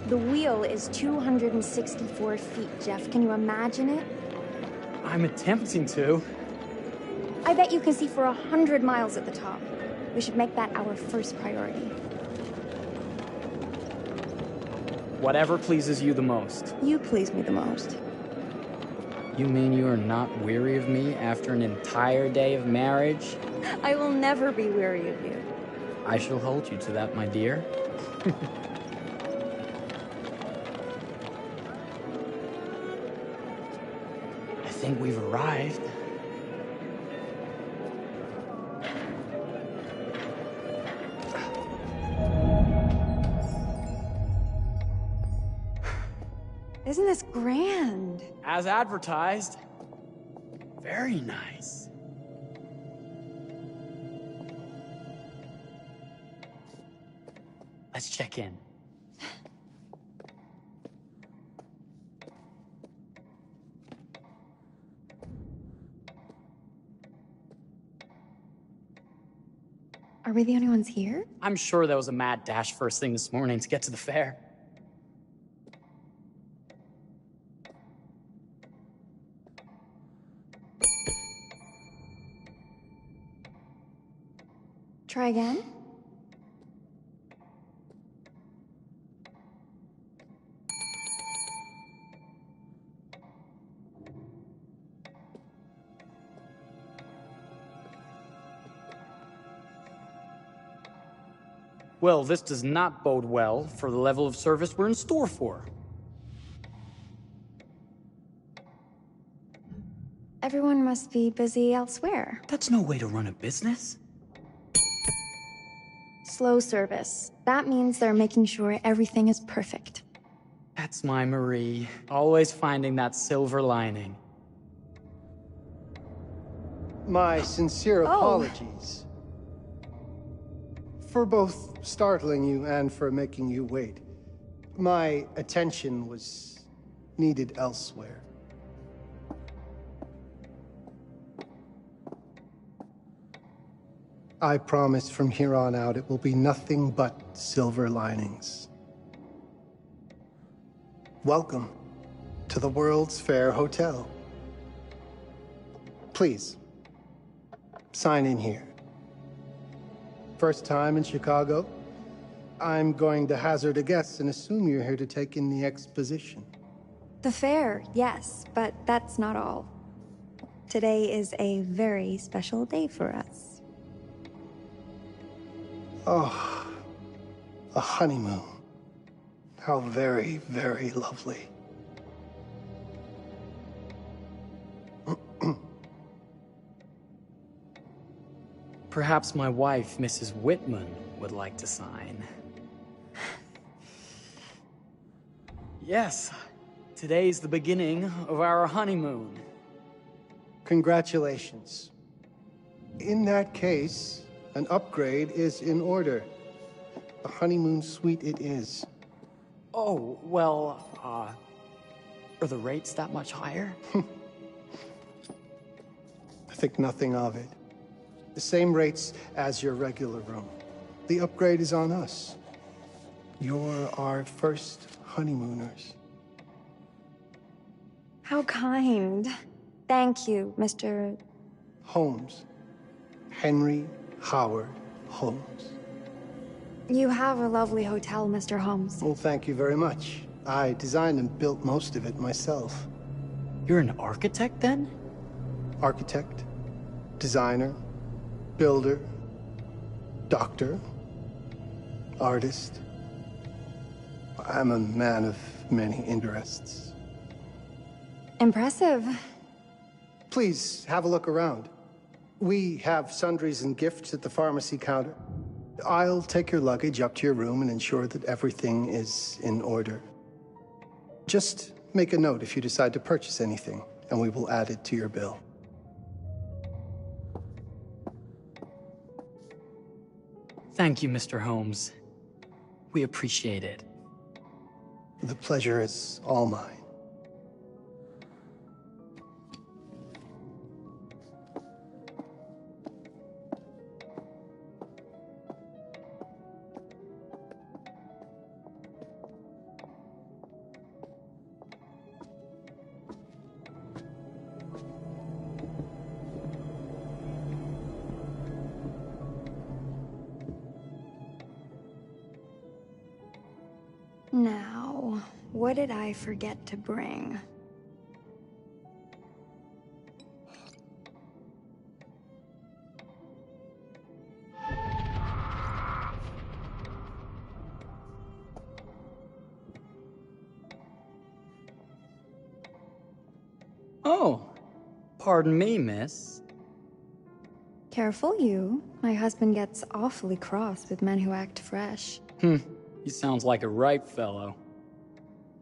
The wheel is 264 feet, Jeff. Can you imagine it? I'm attempting to. I bet you can see for 100 miles at the top. We should make that our first priority. Whatever pleases you the most. You please me the most. You mean you are not weary of me after an entire day of marriage? I will never be weary of you. I shall hold you to that, my dear. I think we've arrived. Isn't this grand? As advertised. Very nice. Let's check in. Are we the only ones here? I'm sure that was a mad dash first thing this morning to get to the fair. Try again? Well, this does not bode well for the level of service we're in store for. Everyone must be busy elsewhere. That's no way to run a business. Slow service. That means they're making sure everything is perfect. That's my Marie, always finding that silver lining. My sincere apologies. For both startling you and for making you wait. My attention was needed elsewhere. I promise from here on out it will be nothing but silver linings. Welcome to the World's Fair Hotel. Please, sign in here. First time in Chicago? I'm going to hazard a guess and assume you're here to take in the exposition. The fair, yes, but that's not all. Today is a very special day for us. Oh, a honeymoon. How very, very lovely. Perhaps my wife, Mrs. Whitman, would like to sign. Yes, today's the beginning of our honeymoon. Congratulations. In that case, an upgrade is in order. A honeymoon suite it is. Oh, well, are the rates that much higher? I think nothing of it. The same rates as your regular room. The upgrade is on us. You're our first honeymooners. How kind. Thank you, Mr. Holmes. Henry Howard Holmes. You have a lovely hotel, Mr. Holmes. Well, thank you very much. I designed and built most of it myself. You're an architect, then? Architect, designer, builder, doctor, artist. I'm a man of many interests. Impressive. Please, have a look around. We have sundries and gifts at the pharmacy counter. I'll take your luggage up to your room and ensure that everything is in order. Just make a note if you decide to purchase anything, and we will add it to your bill. Thank you, Mr. Holmes. We appreciate it. The pleasure is all mine. Now, what did I forget to bring? Oh, pardon me, miss. Careful you. My husband gets awfully cross with men who act fresh. He sounds like a ripe fellow.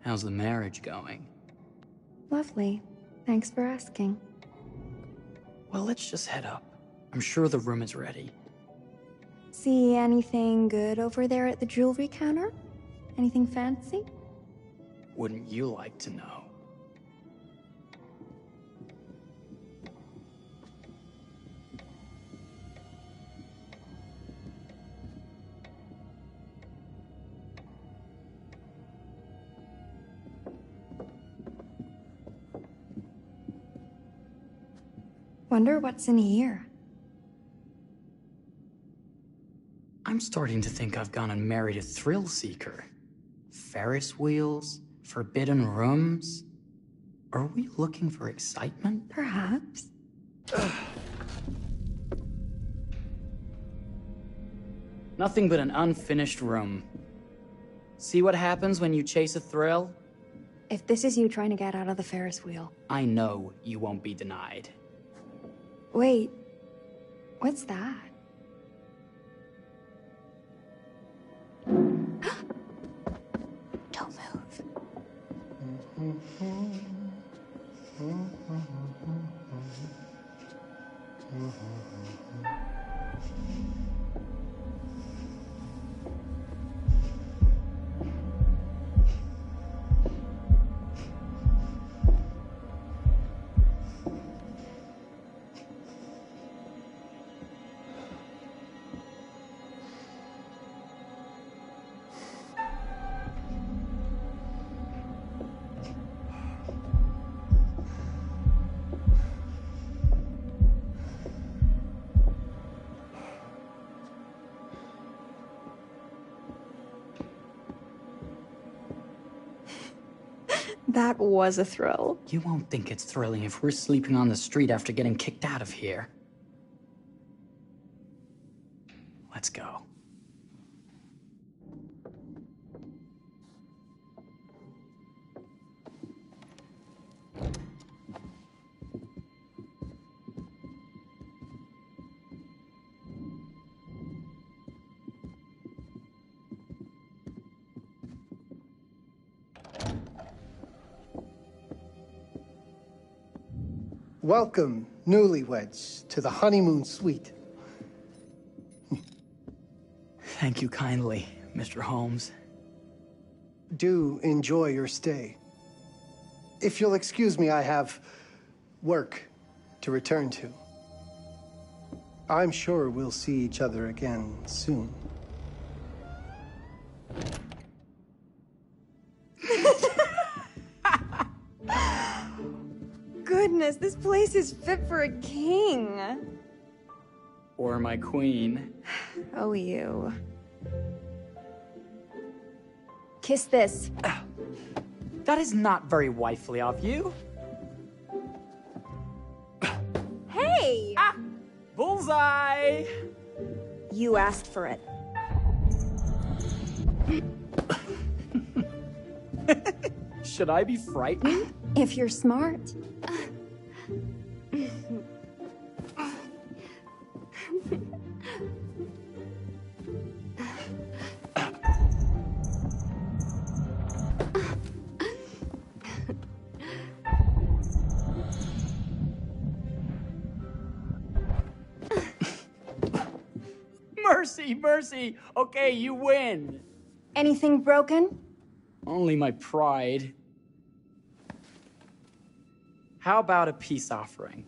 How's the marriage going? Lovely. Thanks for asking. Well, let's just head up. I'm sure the room is ready. See anything good over there at the jewelry counter? Anything fancy? Wouldn't you like to know? Wonder what's in here. I'm starting to think I've gone and married a thrill seeker. Ferris wheels, forbidden rooms. Are we looking for excitement? Perhaps. Nothing but an unfinished room. See what happens when you chase a thrill? If this is you trying to get out of the Ferris wheel. I know you won't be denied. Wait, what's that? Don't move. That was a thrill. You won't think it's thrilling if we're sleeping on the street after getting kicked out of here. Let's go. Welcome, newlyweds, to the honeymoon suite. Thank you kindly, Mr. Holmes. Do enjoy your stay. If you'll excuse me, I have work to return to. I'm sure we'll see each other again soon. Goodness, this place is fit for a king. Or my queen. Oh, you. Kiss this. That is not very wifely of you. Hey! Ah! Bullseye! You asked for it. Should I be frightened? If you're smart. Mercy, mercy! Okay, you win! Anything broken? Only my pride. How about a peace offering?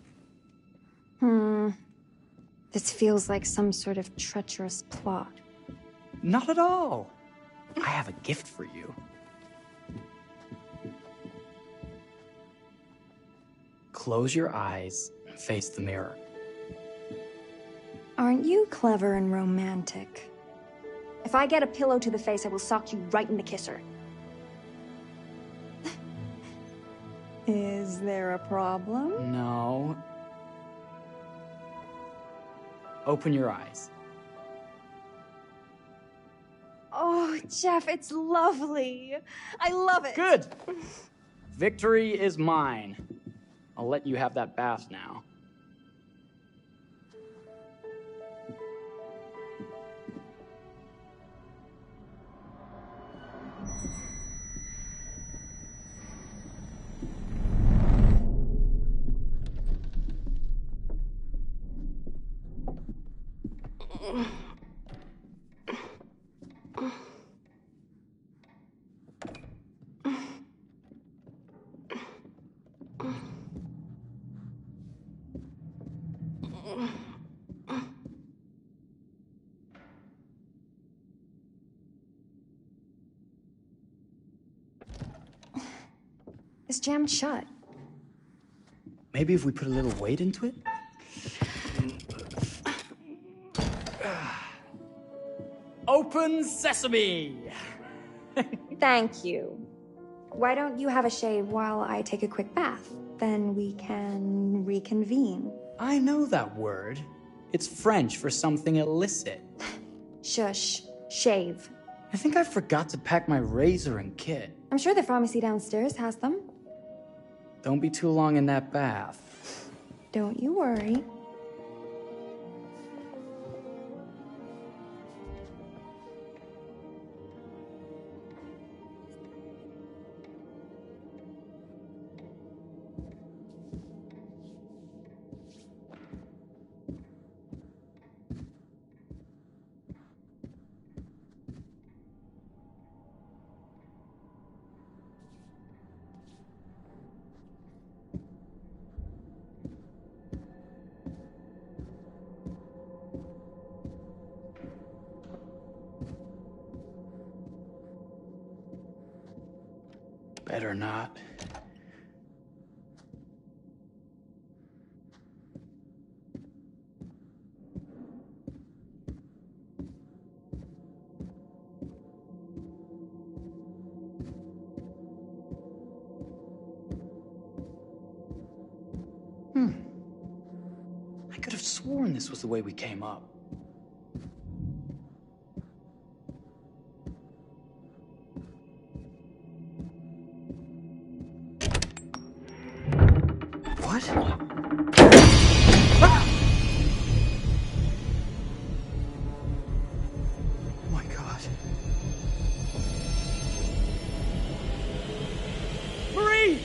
This feels like some sort of treacherous plot. Not at all. I have a gift for you. Close your eyes and face the mirror. Aren't you clever and romantic? If I get a pillow to the face, I will sock you right in the kisser. Is there a problem? No. Open your eyes. Oh, Jeff, it's lovely. I love it. Good! Victory is mine. I'll let you have that bath now. It's jammed shut. Maybe if we put a little weight into it? Open sesame! Thank you. Why don't you have a shave while I take a quick bath? Then we can reconvene. I know that word. It's French for something illicit. Shush. Shave. I think I forgot to pack my razor and kit. I'm sure the pharmacy downstairs has them. Don't be too long in that bath. Don't you worry. Better not. I could have sworn this was the way we came up. What? Ah! Oh my God. Marie!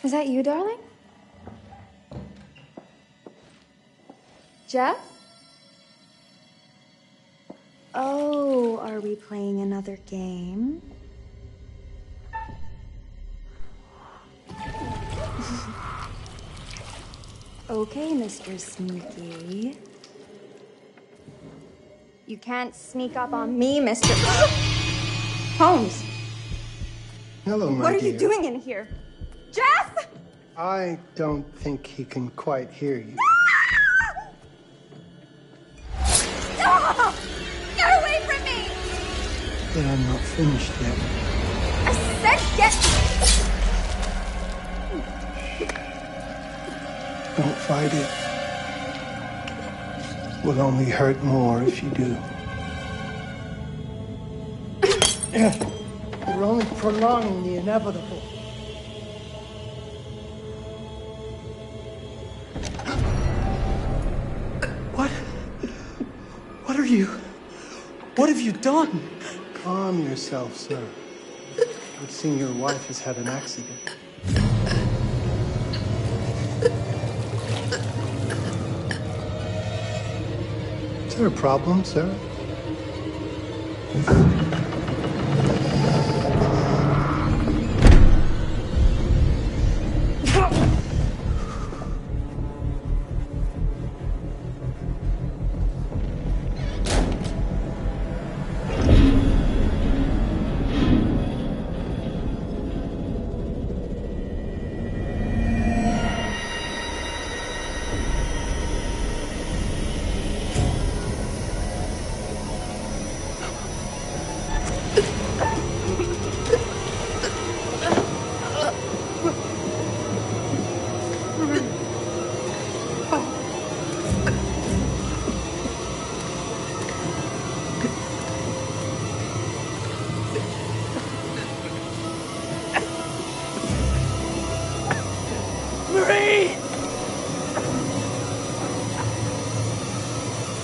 Is that you, darling? Jeff? Oh, are we playing another game? Okay, Mr. Sneaky. You can't sneak up on me, Mr. Holmes! Hello, my What are dear. you doing in here? Jeff! I don't think he can quite hear you. Ah! Get away from me! But I'm not finished yet. I said get... Don't fight it. will only hurt more if you do. You're only prolonging the inevitable. What are you? What have you done? Calm yourself, sir. I've seen your wife has had an accident. Is there a problem, sir?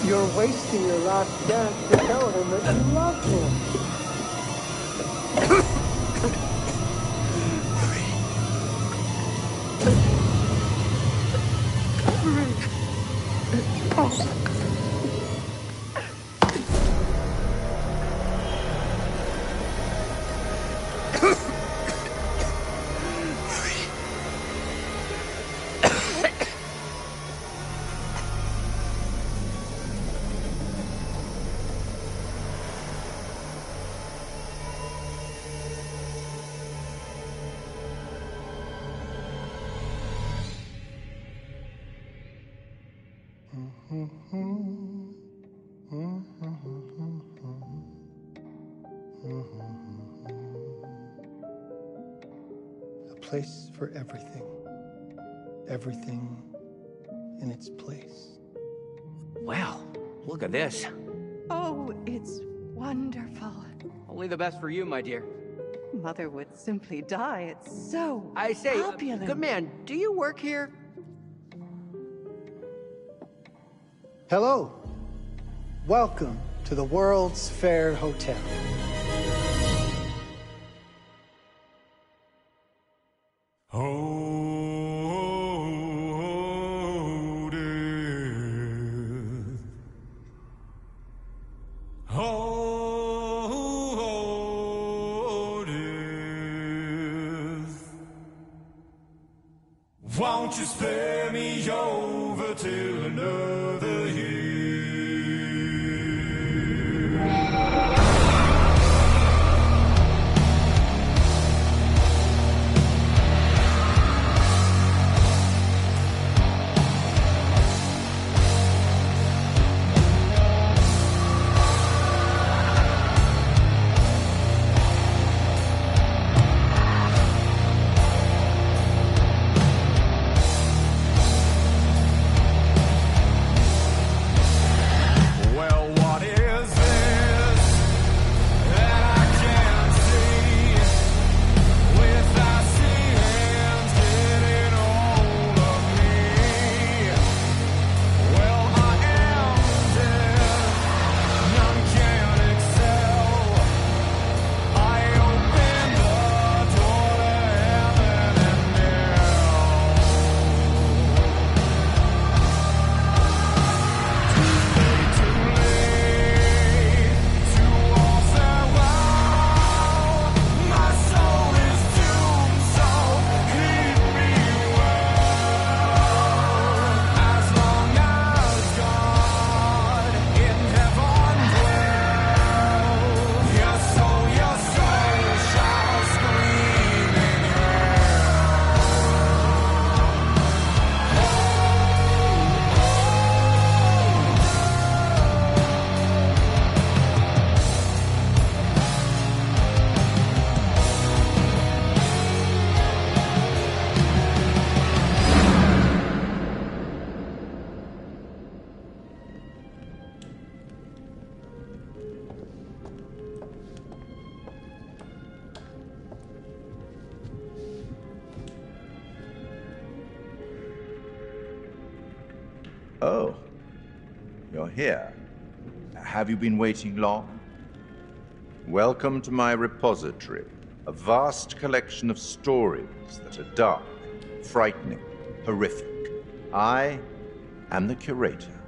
You're wasting your last chance to tell him that you love him. A place for everything. Everything in its place. Wow, look at this. Oh, it's wonderful. Only the best for you, my dear. Mother would simply die. It's so I say, opulent. good man, do you work here? Hello. Welcome to the World's Fair Hotel. Won't you spare me over till another year? Oh, you're here. Have you been waiting long? Welcome to my repository, a vast collection of stories that are dark, frightening, horrific. I am the curator.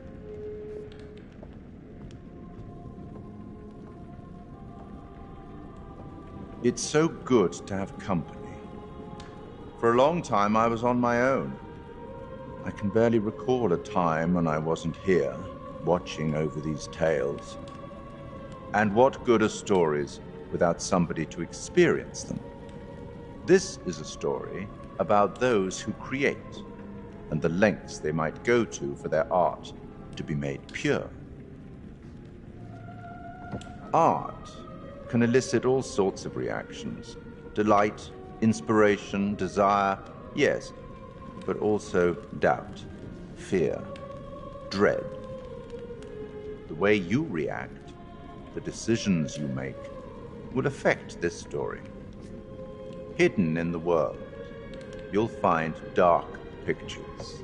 It's so good to have company. For a long time, I was on my own. I can barely recall a time when I wasn't here, watching over these tales. And what good are stories without somebody to experience them? This is a story about those who create, and the lengths they might go to for their art to be made pure. Art can elicit all sorts of reactions. Delight, inspiration, desire, yes, but also doubt, fear, dread. The way you react, the decisions you make, will affect this story. Hidden in the world, you'll find dark pictures.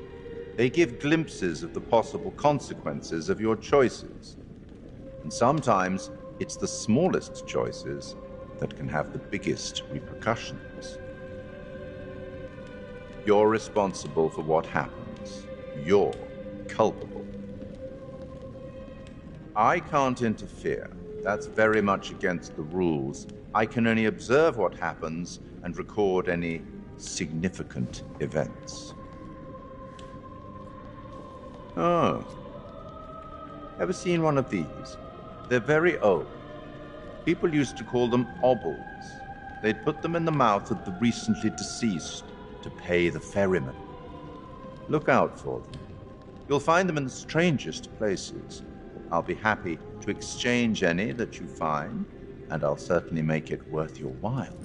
They give glimpses of the possible consequences of your choices. And sometimes it's the smallest choices that can have the biggest repercussions. You're responsible for what happens. You're culpable. I can't interfere. That's very much against the rules. I can only observe what happens and record any significant events. Oh. Ever seen one of these? They're very old. People used to call them obbles. They'd put them in the mouth of the recently deceased to pay the ferryman. Look out for them. You'll find them in the strangest places. I'll be happy to exchange any that you find, and I'll certainly make it worth your while.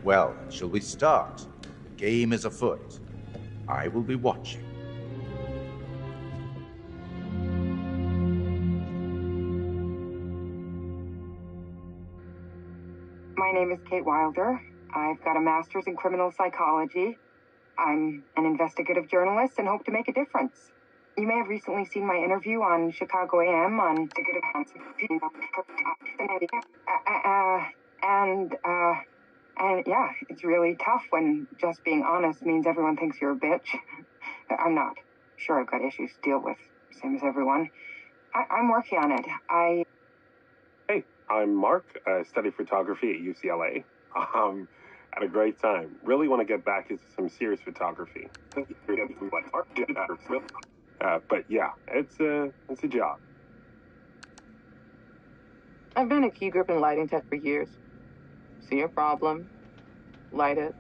Well, shall we start? The game is afoot. I will be watching. My name is Kate Wilder. I've got a master's in criminal psychology. I'm an investigative journalist and hope to make a difference. You may have recently seen my interview on Chicago AM on and yeah, it's really tough when just being honest means everyone thinks you're a bitch. I'm not. Sure, I've got issues to deal with, same as everyone. I'm working on it. Hey, I'm Mark. I study photography at UCLA. Had a great time. Really want to get back into some serious photography. But yeah, it's a job. I've been a key grip and lighting tech for years. See a problem, light it.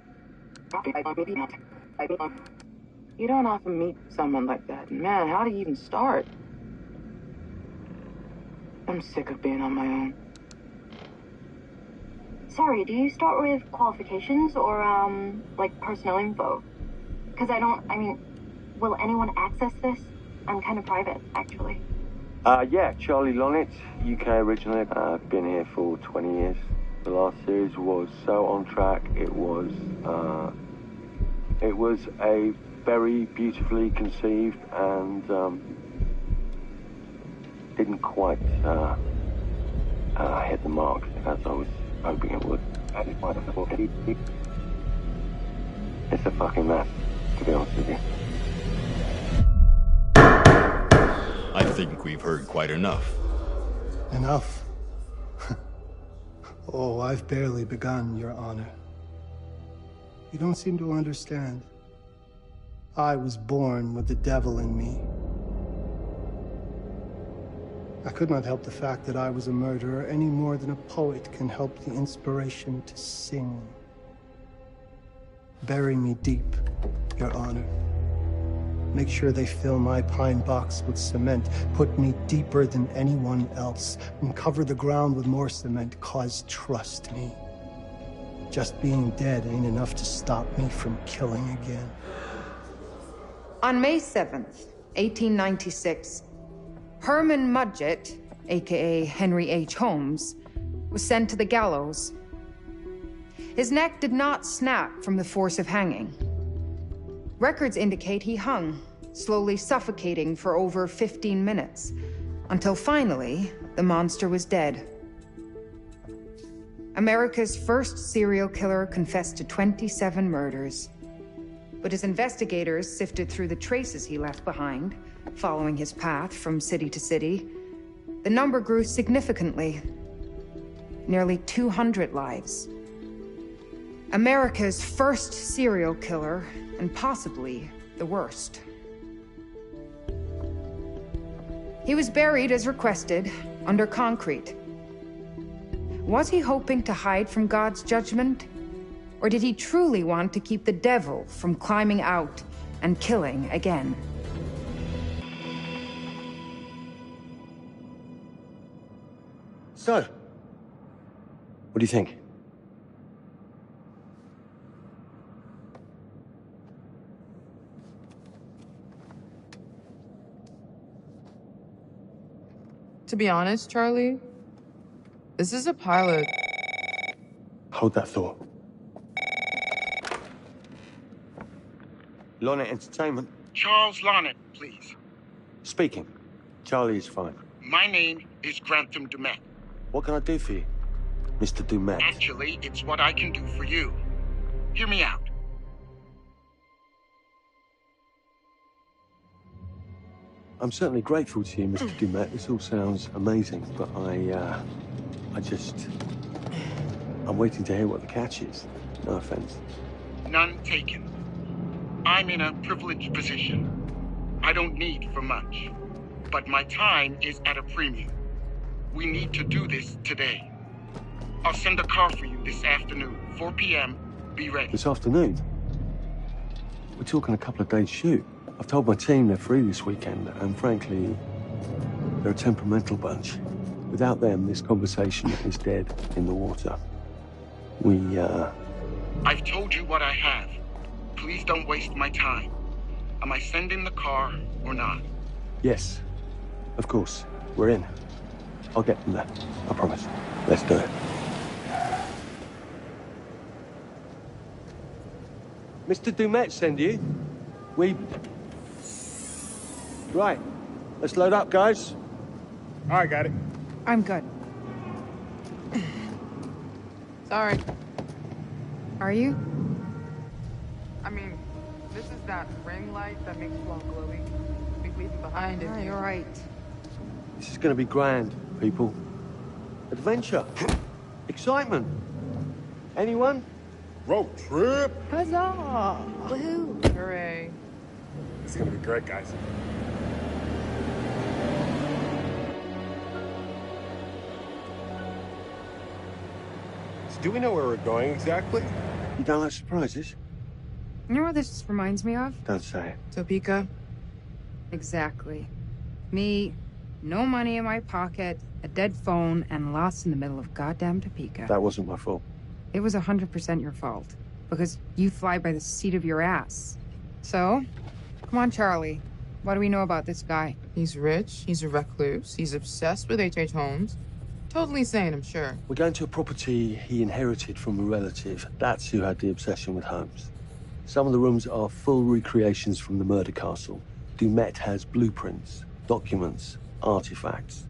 You don't often meet someone like that. Man, how do you even start? I'm sick of being on my own. Sorry, do you start with qualifications or, like personnel info? Because will anyone access this? I'm kind of private, actually. Yeah, Charlie Lonitz, UK originally. I've been here for 20 years. The last series was so on track. It was a very beautifully conceived and didn't quite hit the mark as I was hoping it would. It's a fucking mess, to be honest with you. I think we've heard quite enough. Enough? Oh, I've barely begun, Your Honor. You don't seem to understand. I was born with the devil in me. I could not help the fact that I was a murderer any more than a poet can help the inspiration to sing. Bury me deep, Your Honor. Make sure they fill my pine box with cement. Put me deeper than anyone else. And cover the ground with more cement, 'cause trust me, just being dead ain't enough to stop me from killing again. On May 7th, 1896, Herman Mudgett, aka Henry H. Holmes, was sent to the gallows. His neck did not snap from the force of hanging. Records indicate he hung, slowly suffocating for over 15 minutes, until finally, the monster was dead. America's first serial killer confessed to 27 murders. But as investigators sifted through the traces he left behind, following his path from city to city, the number grew significantly. Nearly 200 lives. America's first serial killer, and possibly the worst. He was buried as requested, under concrete. Was he hoping to hide from God's judgment? Or did he truly want to keep the devil from climbing out and killing again? So, what do you think? To be honest, Charlie, this is a pilot. Hold that thought. Lonnet Entertainment. Charles Lonnet, please. Speaking. Charlie is fine. My name is Grantham Dumet. What can I do for you, Mr. Dumet? Actually, it's what I can do for you. Hear me out. I'm certainly grateful to you, Mr. Dumet. This all sounds amazing, but I'm waiting to hear what the catch is. No offense. None taken. I'm in a privileged position. I don't need for much, but my time is at a premium. We need to do this today. I'll send a car for you this afternoon, 4 p.m. Be ready. This afternoon? We're talking a couple of days shoot. I've told my team they're free this weekend, and frankly, they're a temperamental bunch. Without them, this conversation is dead in the water. I've told you what I have. Please don't waste my time. Am I sending the car or not? Yes, of course. We're in. I'll get them there. I promise. Let's do it. Mr. Dumet send you? Right. Let's load up, guys. All right, got it. I'm good. Sorry. Are you? I mean, this is that ring light that makes you all glowy. Be leaving behind if You're right. This is going to be grand, people. Adventure. Excitement. Anyone? Road trip. Huzzah! Woohoo! Hooray. It's gonna be great, guys. So do we know where we're going exactly? You don't like surprises? You know what this reminds me of? Don't say it. Topeka? Exactly. Me, no money in my pocket, a dead phone, and lost in the middle of goddamn Topeka. That wasn't my fault. It was 100% your fault. Because you fly by the seat of your ass. So, come on, Charlie. What do we know about this guy? He's rich, he's a recluse, he's obsessed with H.H. Holmes. Totally sane, I'm sure. We're going to a property he inherited from a relative. That's who had the obsession with Holmes. Some of the rooms are full recreations from the murder castle. Dumet has blueprints, documents, artifacts.